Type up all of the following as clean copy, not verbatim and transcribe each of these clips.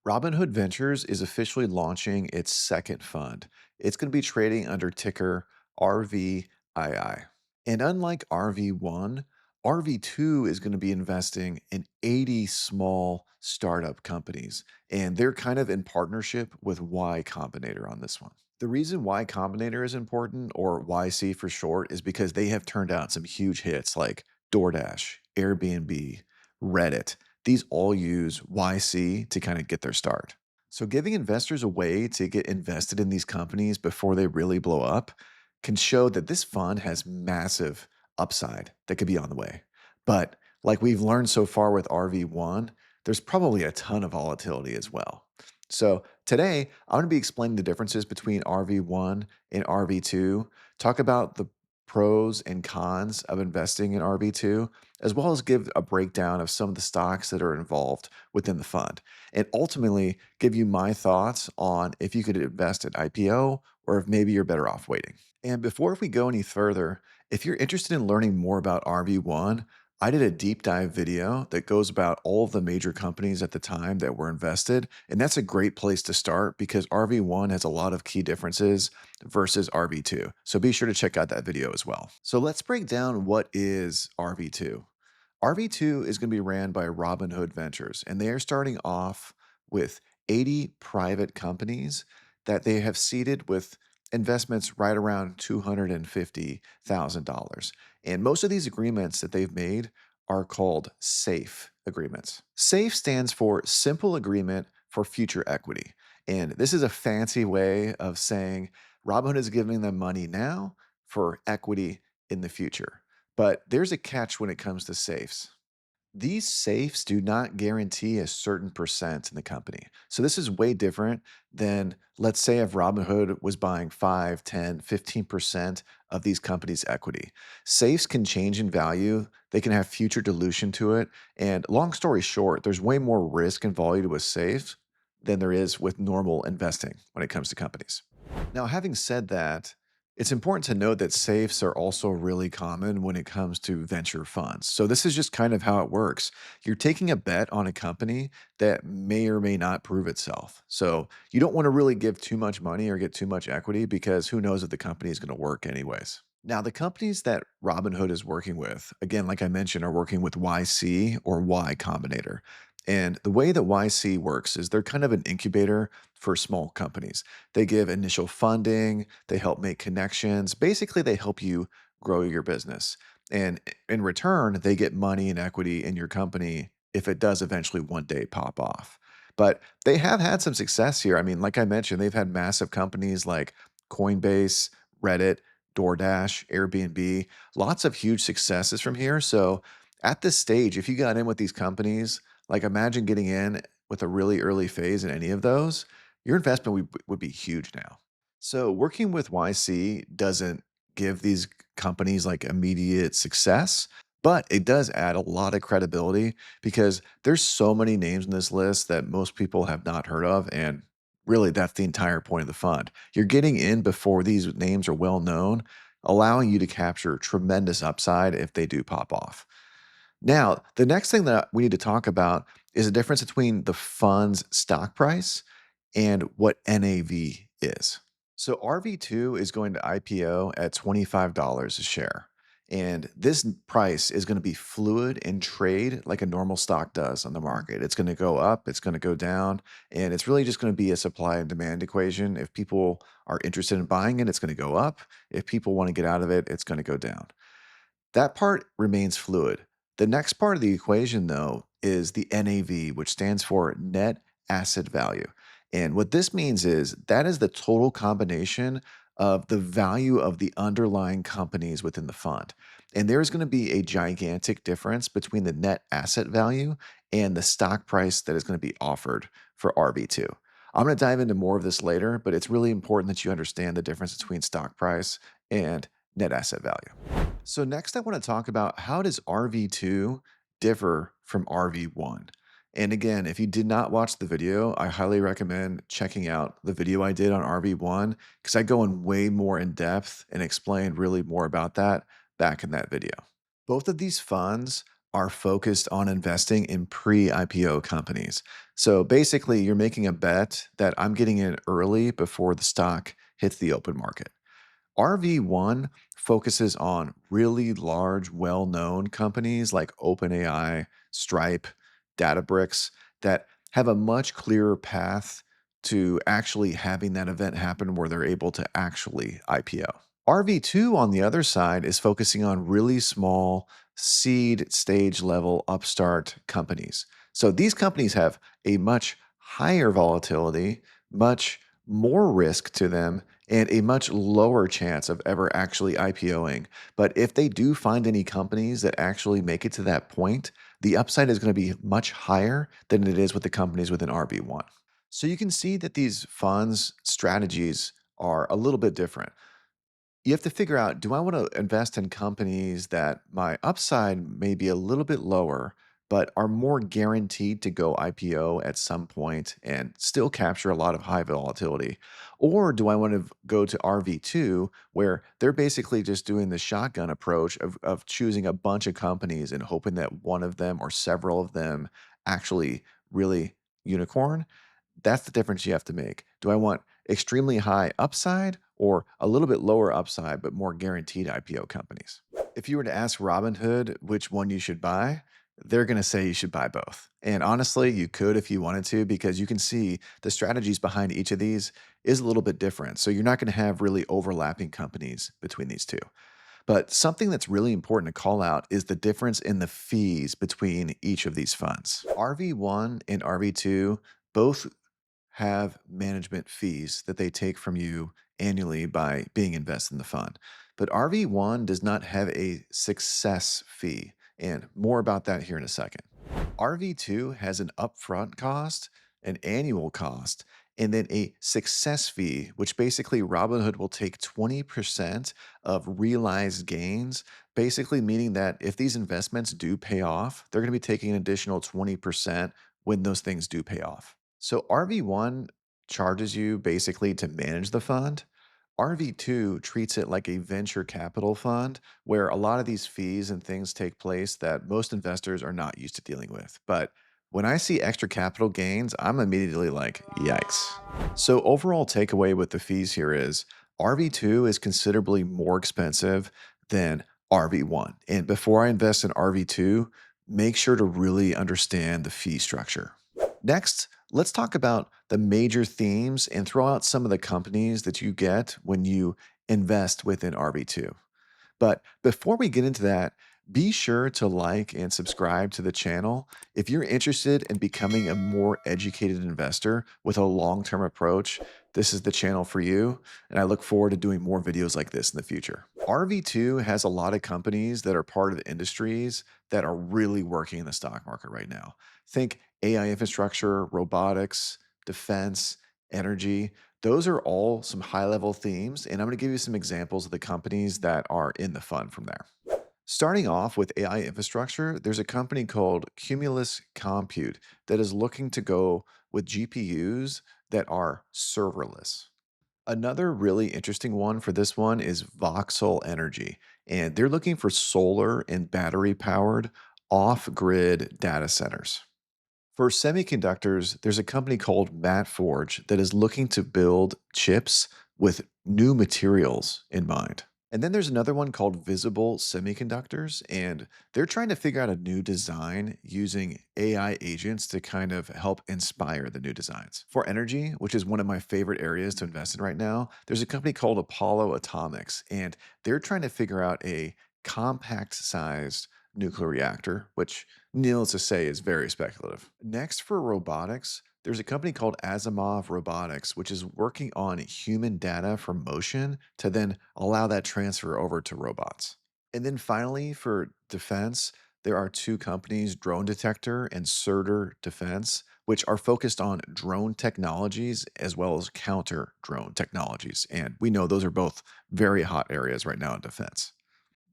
Robinhood Ventures is officially launching its second fund. It's going to be trading under ticker RVII. And unlike RV1, RV2 is going to be investing in 80 small startup companies. And they're kind of in partnership with Y Combinator on this one. The reason Y Combinator is important, or YC for short, is because they have turned out some huge hits like DoorDash, Airbnb, Reddit. These all use YC to kind of get their start. So, giving investors a way to get invested in these companies before they really blow up can show that this fund has massive upside that could be on the way. But, like we've learned so far with RV1, there's probably a ton of volatility as well. So, today I'm going to be explaining the differences between RV1 and RV2, talk about the pros and cons of investing in RV2, as well as give a breakdown of some of the stocks that are involved within the fund, and ultimately give you my thoughts on if you could invest at IPO or if maybe you're better off waiting. And before we go any further, if you're interested in learning more about RV1, I did a deep dive video that goes about all of the major companies at the time that were invested. And that's a great place to start because RV1 has a lot of key differences versus RV2. So be sure to check out that video as well. So let's break down what is RV2. RV2 is going to be ran by Robinhood Ventures, and they are starting off with 80 private companies that they have seeded with investments right around $250,000. And most of these agreements that they've made are called SAFE agreements. SAFE stands for Simple Agreement for Future Equity. And this is a fancy way of saying Robinhood is giving them money now for equity in the future. But there's a catch when it comes to safes. These safes do not guarantee a certain percent in the company. So this is way different than, let's say, if Robinhood was buying 5, 10, 15% of these companies' equity. Safes can change in value, they can have future dilution to it. And long story short, there's way more risk involved with safes than there is with normal investing when it comes to companies. Now, having said that, it's important to note that safes are also really common when it comes to venture funds. So, this is just kind of how it works. You're taking a bet on a company that may or may not prove itself. So, you don't want to really give too much money or get too much equity because who knows if the company is going to work anyways. Now, the companies that Robinhood is working with, again, like I mentioned, are working with YC or Y Combinator. And the way that YC works is they're kind of an incubator for small companies. They give initial funding, they help make connections. Basically, they help you grow your business. And in return, they get money and equity in your company if it does eventually one day pop off. But they have had some success here. I mean, like I mentioned, they've had massive companies like Coinbase, Reddit, DoorDash, Airbnb, lots of huge successes from here. So at this stage, if you got in with these companies, like imagine getting in with a really early phase in any of those, your investment would be huge now. So working with YC doesn't give these companies like immediate success, but it does add a lot of credibility because there's so many names in this list that most people have not heard of. And really, that's the entire point of the fund. You're getting in before these names are well known, allowing you to capture tremendous upside if they do pop off. Now, the next thing that we need to talk about is the difference between the fund's stock price and what NAV is. So RV2 is going to IPO at $25 a share. And this price is going to be fluid and trade like a normal stock does on the market. It's going to go up, it's going to go down, and it's really just going to be a supply and demand equation. If people are interested in buying it, it's going to go up. If people want to get out of it, it's going to go down. That part remains fluid. The next part of the equation, though, is the NAV, which stands for net asset value. And what this means is that is the total combination of the value of the underlying companies within the fund. And there's going to be a gigantic difference between the net asset value and the stock price that is going to be offered for RB2. I'm going to dive into more of this later, but it's really important that you understand the difference between stock price and net asset value. So next I want to talk about how does RV2 differ from RV1? And again, if you did not watch the video, I highly recommend checking out the video I did on RV1 because I go in way more in depth and explain really more about that back in that video. Both of these funds are focused on investing in pre IPO companies. So basically, you're making a bet that I'm getting in early before the stock hits the open market. RV1 focuses on really large, well known companies like OpenAI, Stripe, Databricks that have a much clearer path to actually having that event happen where they're able to actually IPO. RV2, on the other side, is focusing on really small seed stage level upstart companies. So these companies have a much higher volatility, much more risk to them, and a much lower chance of ever actually IPOing. But if they do find any companies that actually make it to that point, the upside is going to be much higher than it is with the companies within RV1. So you can see that these funds strategies are a little bit different. You have to figure out, do I want to invest in companies that my upside may be a little bit lower, but are more guaranteed to go IPO at some point and still capture a lot of high volatility? Or do I want to go to RV2, where they're basically just doing the shotgun approach of choosing a bunch of companies and hoping that one of them or several of them actually really unicorn? That's the difference you have to make. Do I want extremely high upside or a little bit lower upside, but more guaranteed IPO companies? If you were to ask Robinhood which one you should buy, they're going to say you should buy both. And honestly, you could if you wanted to, because you can see the strategies behind each of these is a little bit different. So you're not going to have really overlapping companies between these two. But something that's really important to call out is the difference in the fees between each of these funds. RV1 and RV2 both have management fees that they take from you annually by being invested in the fund. But RV1 does not have a success fee. And more about that here in a second. RV2 has an upfront cost, an annual cost, and then a success fee, which basically Robinhood will take 20% of realized gains, basically meaning that if these investments do pay off, they're going to be taking an additional 20% when those things do pay off. So RV1 charges you basically to manage the fund. RV2 treats it like a venture capital fund where a lot of these fees and things take place that most investors are not used to dealing with. But when I see extra capital gains, I'm immediately like, yikes. So, overall takeaway with the fees here is RV2 is considerably more expensive than RV1. And before I invest in RV2, make sure to really understand the fee structure. Next, let's talk about the major themes and throw out some of the companies that you get when you invest within RV2. But before we get into that, be sure to like and subscribe to the channel. If you're interested in becoming a more educated investor with a long term approach, this is the channel for you. And I look forward to doing more videos like this in the future. RV2 has a lot of companies that are part of the industries that are really working in the stock market right now. Think AI infrastructure, robotics, defense, energy. Those are all some high level themes, and I'm going to give you some examples of the companies that are in the fund from there. Starting off with AI infrastructure, there's a company called Cumulus Compute that is looking to go with GPUs that are serverless. Another really interesting one for this one is Voxel Energy, and they're looking for solar and battery powered off grid data centers. For semiconductors, there's a company called Matforge that is looking to build chips with new materials in mind. And then there's another one called Visible Semiconductors, and they're trying to figure out a new design using AI agents to kind of help inspire the new designs. For energy, which is one of my favorite areas to invest in right now, there's a company called Apollo Atomics, and they're trying to figure out a compact sized nuclear reactor, which needless to say is very speculative. Next, for robotics, there's a company called Asimov Robotics, which is working on human data from motion to then allow that transfer over to robots. And then finally, for defense, there are two companies, Drone Detector and Surtur Defense, which are focused on drone technologies as well as counter drone technologies. And we know those are both very hot areas right now in defense.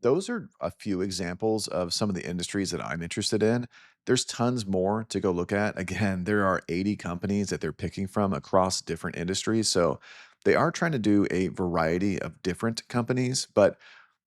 Those are a few examples of some of the industries that I'm interested in. There's tons more to go look at. Again, there are 80 companies that they're picking from across different industries. So they are trying to do a variety of different companies, but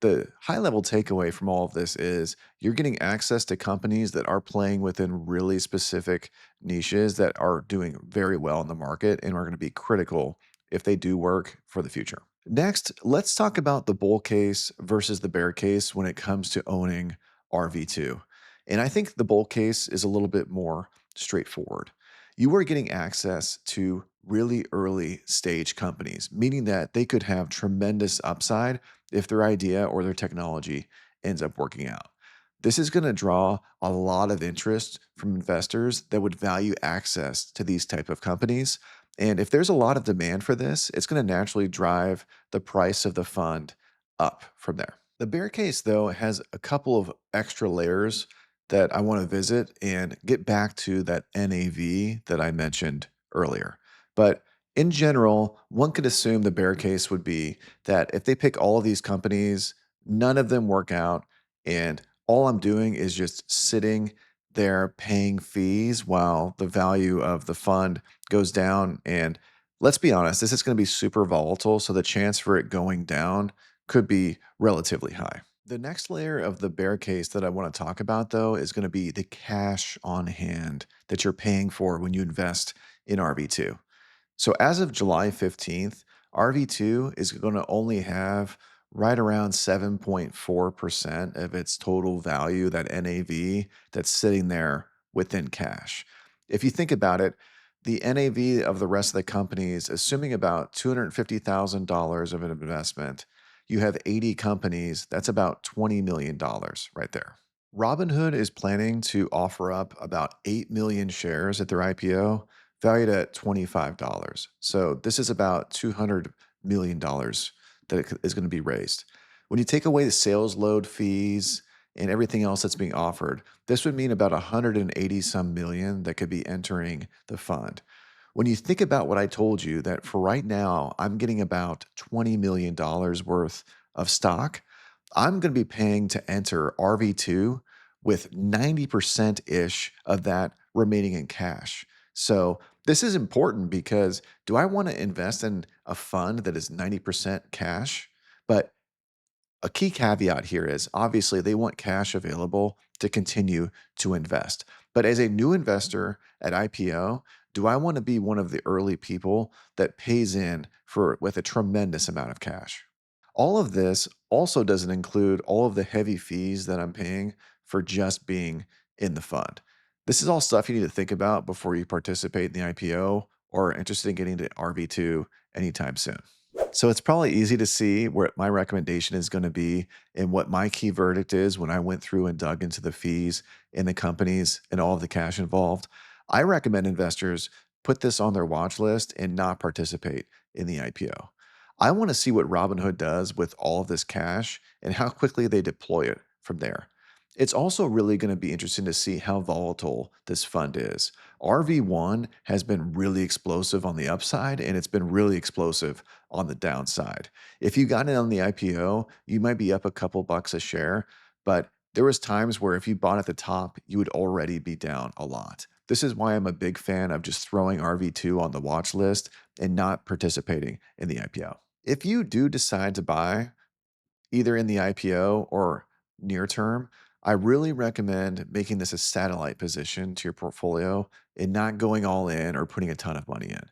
the high level takeaway from all of this is you're getting access to companies that are playing within really specific niches that are doing very well in the market and are going to be critical if they do work for the future. Next, let's talk about the bull case versus the bear case when it comes to owning RV2. And I think the bull case is a little bit more straightforward. You are getting access to really early stage companies, meaning that they could have tremendous upside if their idea or their technology ends up working out. This is going to draw a lot of interest from investors that would value access to these type of companies. And if there's a lot of demand for this, it's going to naturally drive the price of the fund up from there. The bear case, though, has a couple of extra layers that I want to visit and get back to that NAV that I mentioned earlier. But in general, one could assume the bear case would be that if they pick all of these companies, none of them work out, and all I'm doing is just sitting there paying fees while the value of the fund goes down. And let's be honest, this is going to be super volatile. So the chance for it going down could be relatively high. The next layer of the bear case that I want to talk about, though, is going to be the cash on hand that you're paying for when you invest in RV2. So as of July 15th, RV2 is going to only have right around 7.4% of its total value, that NAV, that's sitting there within cash. If you think about it, the NAV of the rest of the companies, assuming about $250,000 of an investment, you have 80 companies, that's about $20 million right there. Robinhood is planning to offer up about 8 million shares at their IPO, valued at $25. So this is about $200 million that is going to be raised. When you take away the sales load fees and everything else that's being offered, this would mean about 180 some million that could be entering the fund. When you think about what I told you, that for right now, I'm getting about $20 million worth of stock, I'm going to be paying to enter RV2 with 90% ish of that remaining in cash. So this is important because do I want to invest in a fund that is 90% cash? But a key caveat here is obviously they want cash available to continue to invest. But as a new investor at IPO, do I want to be one of the early people that pays in for with a tremendous amount of cash? All of this also doesn't include all of the heavy fees that I'm paying for just being in the fund. This is all stuff you need to think about before you participate in the IPO or are interested in getting to RV2 anytime soon. So it's probably easy to see where my recommendation is going to be and what my key verdict is when I went through and dug into the fees in the companies and all of the cash involved. I recommend investors put this on their watch list and not participate in the IPO. I want to see what Robinhood does with all of this cash and how quickly they deploy it from there. It's also really going to be interesting to see how volatile this fund is. RV1 has been really explosive on the upside and it's been really explosive on the downside. If you got in on the IPO, you might be up a couple bucks a share, but there was times where if you bought at the top, you would already be down a lot. This is why I'm a big fan of just throwing RV2 on the watch list and not participating in the IPO. If you do decide to buy, either in the IPO or near term, I really recommend making this a satellite position to your portfolio and not going all in or putting a ton of money in.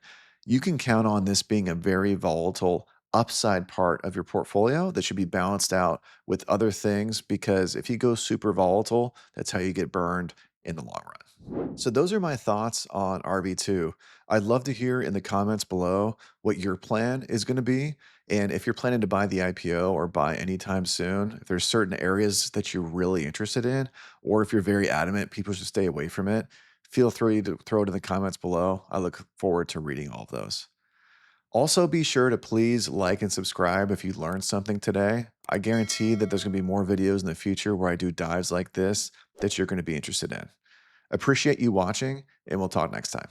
You can count on this being a very volatile upside part of your portfolio that should be balanced out with other things because if you go super volatile, that's how you get burned in the long run. So those are my thoughts on RV2. I'd love to hear in the comments below what your plan is going to be. And if you're planning to buy the IPO or buy anytime soon, if there's certain areas that you're really interested in, or if you're very adamant people should stay away from it, feel free to throw it in the comments below. I look forward to reading all of those. Also, be sure to please like and subscribe if you learned something today. I guarantee that there's going to be more videos in the future where I do dives like this that you're going to be interested in. Appreciate you watching, and we'll talk next time.